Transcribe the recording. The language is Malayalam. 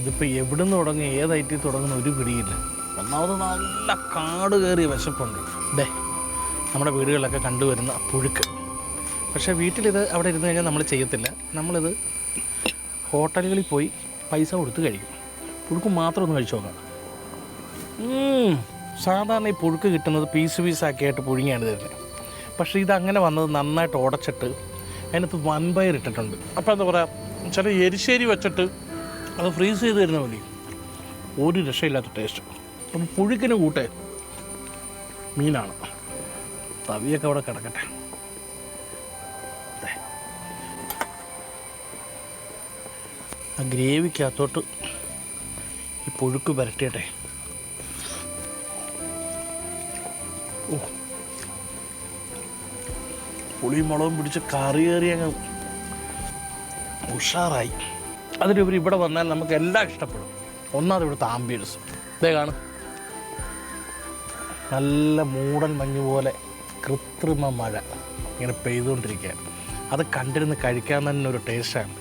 ഇതിപ്പോൾ എവിടെ നിന്ന് തുടങ്ങി ഏതായിട്ട് തുടങ്ങുന്ന ഒരു പിടിയില്ല. ഒന്നാമത് നല്ല കാട് കയറിയ വിശപ്പുണ്ട്. ഇതേ നമ്മുടെ വീടുകളിലൊക്കെ കണ്ടുവരുന്ന പുഴുക്ക്. പക്ഷേ വീട്ടിലിത് അവിടെ ഇരുന്ന് കഴിഞ്ഞാൽ നമ്മൾ ചെയ്യത്തില്ല. നമ്മളിത് ഹോട്ടലുകളിൽ പോയി പൈസ കൊടുത്ത് കഴിക്കും. പുഴുക്ക് മാത്രം ഒന്ന് കഴിച്ചു നോക്കാം. സാധാരണ ഈ പുഴുക്ക് കിട്ടുന്നത് പീസ് പീസാക്കിയായിട്ട് പുഴുങ്ങിയാണ് തരുന്നത്. പക്ഷേ ഇതങ്ങനെ വന്നത് നന്നായിട്ട് ഉടച്ചിട്ട് അതിനകത്ത് വൻപയർ ഇട്ടിട്ടുണ്ട്. അപ്പോൾ എന്താ പറയുക, ചില എരിശ്ശേരി വെച്ചിട്ട് അത് ഫ്രീസ് ചെയ്ത് തരുന്ന പോലെ ഒരു രക്ഷയില്ലാത്ത ടേസ്റ്റ്. അപ്പം പുഴുക്കിന് കൂട്ടെ മീനാണ്. തവിയൊക്കെ അവിടെ കിടക്കട്ടെ. ആ ഗ്രേവിക്കകത്തോട്ട് ഈ പുഴുക്ക് പുരട്ടിയട്ടെ. ഓ, പുളിയും മുളകും പിടിച്ച് കറി അങ്ങ് ഉഷാറായി. അതിലുപരി ഇവിടെ വന്നാൽ നമുക്ക് എല്ലാം ഇഷ്ടപ്പെടും. ഒന്നാമത് ഇവിടുത്തെ ആംബിയൻസ് ഇതേ കാണും. നല്ല മൂടൽ മഞ്ഞ് പോലെ കൃത്രിമ മഴ ഇങ്ങനെ പെയ്തുകൊണ്ടിരിക്കുകയാണ്. അത് കണ്ടിരുന്ന് കഴിക്കാൻ തന്നെ ഒരു ടേസ്റ്റാണ്.